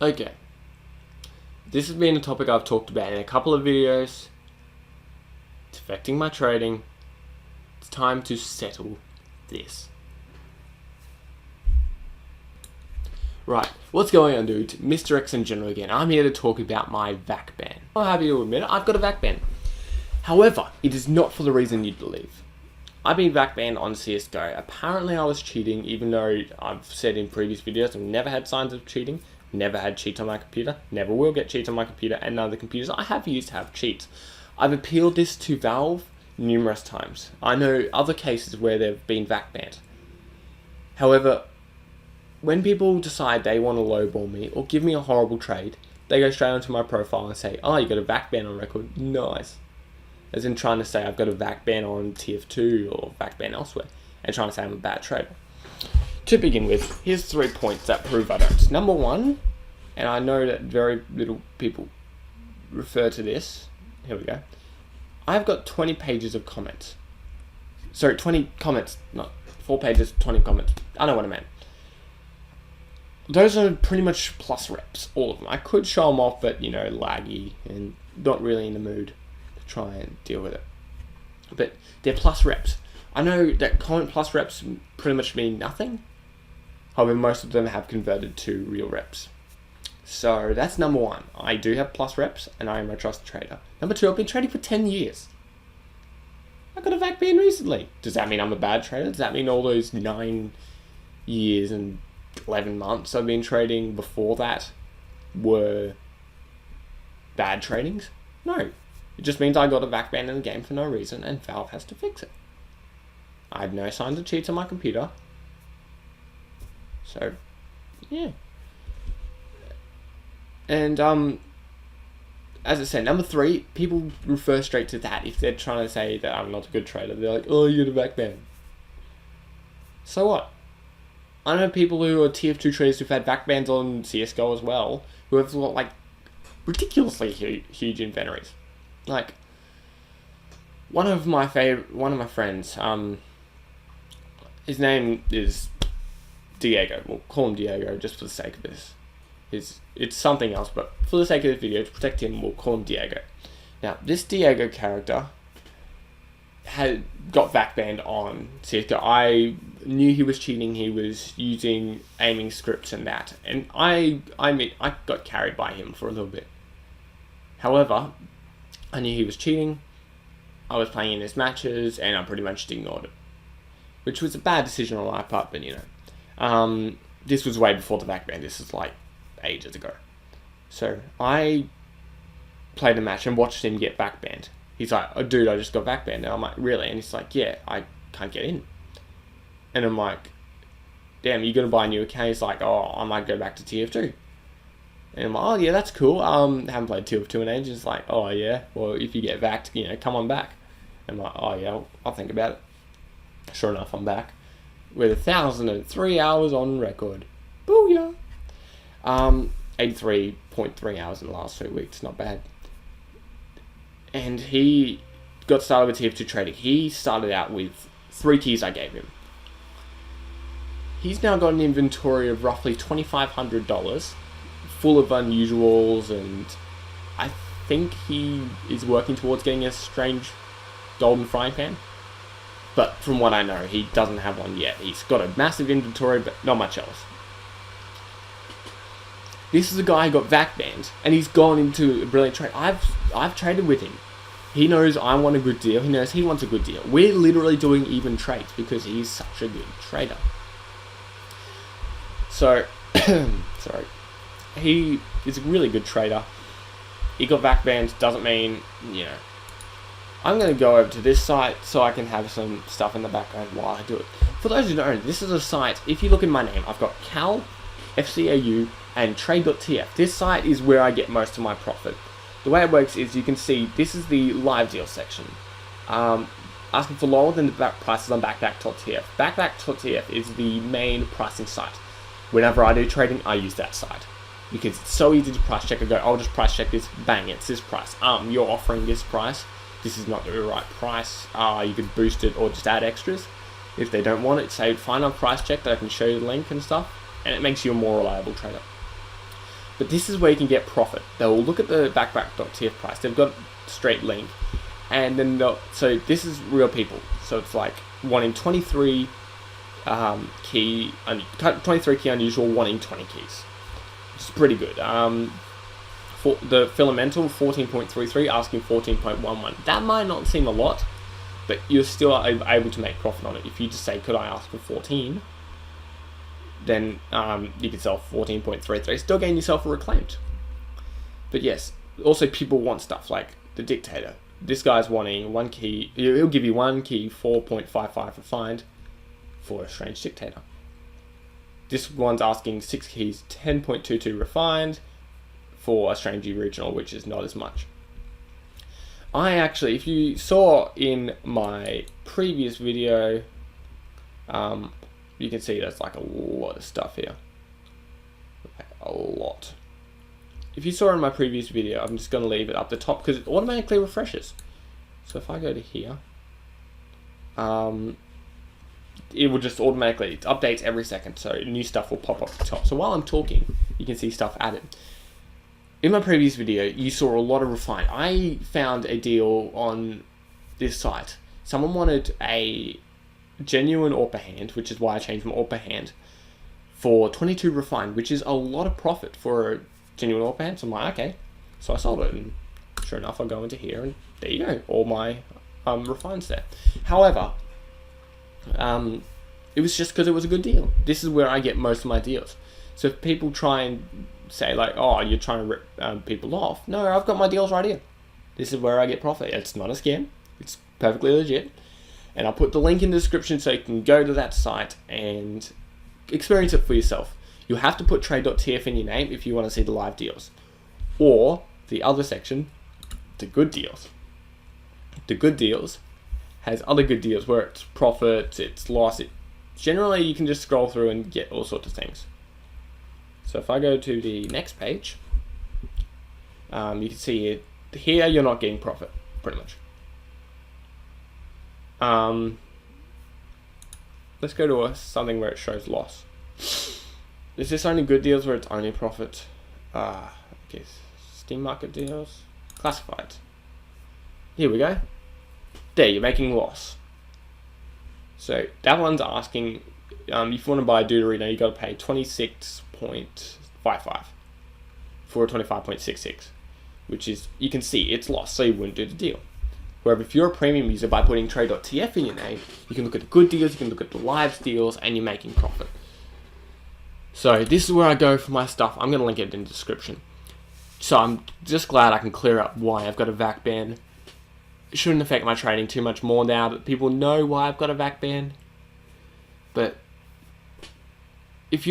Okay. This has been a topic I've talked about in a couple of videos. It's affecting my trading. It's time to settle this. Right, what's going on, dude? MrXnjono again. I'm here to talk about my VAC ban. I'm happy to admit it, I've got a VAC ban. However, it is not for the reason you'd believe. I've been VAC banned on CSGO. Apparently I was cheating, even though I've said in previous videos I've never had signs of cheating, never had cheats on my computer, never will get cheats on my computer, and none of the computers I have used have cheats. I've appealed this to Valve numerous times. I know other cases where they've been VAC banned. However, when people decide they want to lowball me or give me a horrible trade, they go straight onto my profile and say, oh, you got a VAC ban on record, nice. As in trying to say I've got a VAC ban on TF2 or VAC ban elsewhere, and trying to say I'm a bad trader. To begin with, here's 3 points that prove I don't. Number one, and I know that very little people refer to this, here we go. I've got 20 pages of comments. Sorry, 20 comments, not 4 pages, 20 comments. I know what I meant. Those are pretty much plus reps, all of them. I could show them off, but, you know, laggy and not really in the mood to try and deal with it. But they're plus reps. I know that comment plus reps pretty much mean nothing. However, most of them have converted to real reps. So that's number one. I do have plus reps, and I am a trusted trader. Number two, I've been trading for 10 years. I got a VAC ban recently. Does that mean I'm a bad trader? Does that mean all those 9 years and 11 months I've been trading before that were bad tradings? No. It just means I got a VAC ban in the game for no reason, and Valve has to fix it. I have no signs of cheats on my computer. So, yeah. And, as I said, number three, people refer straight to that. If they're trying to say that I'm not a good trader, they're like, oh, you got a VAC ban. So what? I know people who are TF2 traders who've had VAC bans on CSGO as well, who have got, like, ridiculously huge inventories. Like, one of my friends, his name is Diego. We'll call him Diego just for the sake of this. It's something else, but for the sake of this video, to protect him, we'll call him Diego. Now, this Diego character had got VAC banned on CSGO. I knew he was cheating. He was using aiming scripts and that, and I got carried by him for a little bit. However, I knew he was cheating. I was playing in his matches, and I pretty much just ignored it, which was a bad decision on my part. But you know, this was way before the VAC ban. This is like ages ago. So I played a match and watched him get VAC banned. He's like, oh dude, I just got VAC banned. And I'm like, really? And he's like, yeah, I can't get in. And I'm like, damn, you gonna buy a new account? He's like, oh, I might go back to TF2. And I'm like, oh yeah, that's cool. Haven't played TF2 in ages. He's like, oh yeah, well if you get VAC'd, you know, come on back. And I'm like, oh yeah, I'll think about it. Sure enough, I'm back with 1,003 hours on record. Booyah! 83.3 hours in the last 2 weeks, not bad. And he got started with TF2 trading. He started out with 3 keys I gave him. He's now got an inventory of roughly $2,500, full of unusuals, and I think he is working towards getting a strange golden frying pan. But from what I know, he doesn't have one yet. He's got a massive inventory, but not much else. This is a guy who got VAC banned, and he's gone into a brilliant trade. I've traded with him. He knows I want a good deal. He knows he wants a good deal. We're literally doing even trades because he's such a good trader. So, sorry. He is a really good trader. He got VAC banned, doesn't mean, you know. I'm going to go over to this site so I can have some stuff in the background while I do it. For those who don't know, this is a site, if you look in my name, I've got Cal, FCAU, and trade.tf. This site is where I get most of my profit. The way it works is you can see this is the live deal section. Asking for lower than the back prices on backback.tf. Backback.tf is the main pricing site. Whenever I do trading, I use that site because it's so easy to price check. I go, I'll just price check this, bang, it's this price. You're offering this price. This is not the right price. You could boost it or just add extras. If they don't want it, say find a price check that I can show you the link and stuff, and it makes you a more reliable trader. But this is where you can get profit. They'll look at the backback.tf price. They've got straight link, and then so this is real people. So it's like 1 in 23 key, 23 key unusual, 1 in 20 keys. It's pretty good. For the filamental 14.33, asking 14.11. That might not seem a lot, but you're still able to make profit on it. If you just say, could I ask for 14? Then you can sell 14.33, still gain yourself a reclaimed. But yes, also people want stuff like the dictator. This guy's wanting 1 key, he'll give you 1 key, 4.55 refined for a strange dictator. This one's asking 6 keys, 10.22 refined for a strange regional, which is not as much. I actually, if you saw in my previous video, you can see there's like a lot of stuff here. A lot. If you saw in my previous video, I'm just going to leave it up the top because it automatically refreshes. So if I go to here, it will just automatically, it updates every second, so new stuff will pop up the top. So while I'm talking, you can see stuff added. In my previous video, you saw a lot of refine. I found a deal on this site. Someone wanted a genuine AWPer hand, which is why I changed from AWPer hand, for 22 refined, which is a lot of profit for a genuine AWPer hand. So I'm like, okay. So I sold it, and sure enough, I go into here, and there you go, all my refines there. However, it was just because it was a good deal. This is where I get most of my deals. So if people try and say like, oh, you're trying to rip people off. No, I've got my deals right here. This is where I get profit. It's not a scam. It's perfectly legit. And I'll put the link in the description so you can go to that site and experience it for yourself. You have to put trade.tf in your name if you want to see the live deals. Or the other section, the good deals. The good deals has other good deals where it's profit, it's loss. Generally, you can just scroll through and get all sorts of things. So if I go to the next page, you can see it. Here you're not getting profit, pretty much. Let's go to something where it shows loss. Is this only good deals where it's only profit? I guess Steam Market deals, classified. Here we go. There, you're making loss. So that one's asking, if you want to buy a Deuterino, you got to pay 26.55 for a 25.66, which is, you can see it's lost, so you wouldn't do the deal. Whereas if you're a premium user, by putting trade.tf in your name, you can look at the good deals, you can look at the live deals, and you're making profit. So this is where I go for my stuff. I'm going to link it in the description. So I'm just glad I can clear up why I've got a VAC ban. It shouldn't affect my trading too much more now that people know why I've got a VAC ban. But if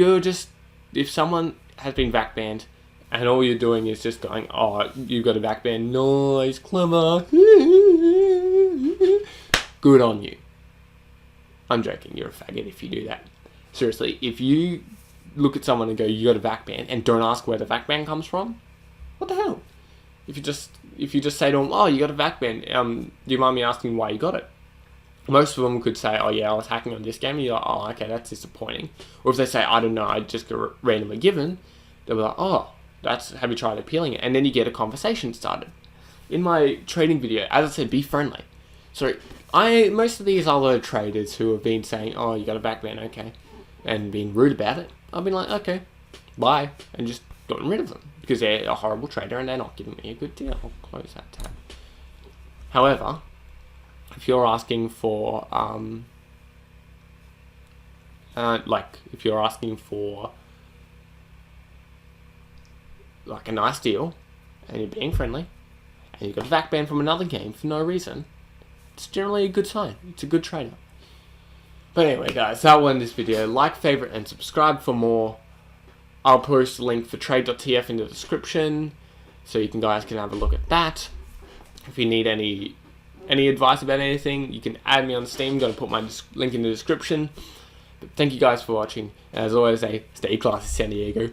someone has been VAC banned and all you're doing is just going, oh, you got a VAC ban, nice, clever, good on you. I'm joking, you're a faggot if you do that. Seriously, if you look at someone and go, you got a VAC ban, and don't ask where the VAC ban comes from, what the hell? If you just say to them, oh, you got a VAC ban, do you mind me asking why you got it? Most of them could say, oh yeah, I was hacking on this game, and you're like, oh, okay, that's disappointing. Or if they say, I don't know, I just got randomly given, they'll be like, oh, have you tried appealing it? And then you get a conversation started. In my trading video, as I said, be friendly. So most of these other traders who have been saying, oh, you got a VAC ban, okay, and being rude about it, I've been like, okay, bye, and just gotten rid of them because they're a horrible trader and they're not giving me a good deal. I'll close that tab. However, if you're asking for if you're asking for like a nice deal and you're being friendly and you got a VAC ban from another game for no reason, it's generally a good sign. It's a good trader. But anyway, guys, that'll end this video. Like, favorite, and subscribe for more. I'll post a link for trade.tf in the description so you guys can have a look at that. If you need any advice about anything, you can add me on Steam. I'm going to put my link in the description. But thank you guys for watching. As always, stay classy, San Diego.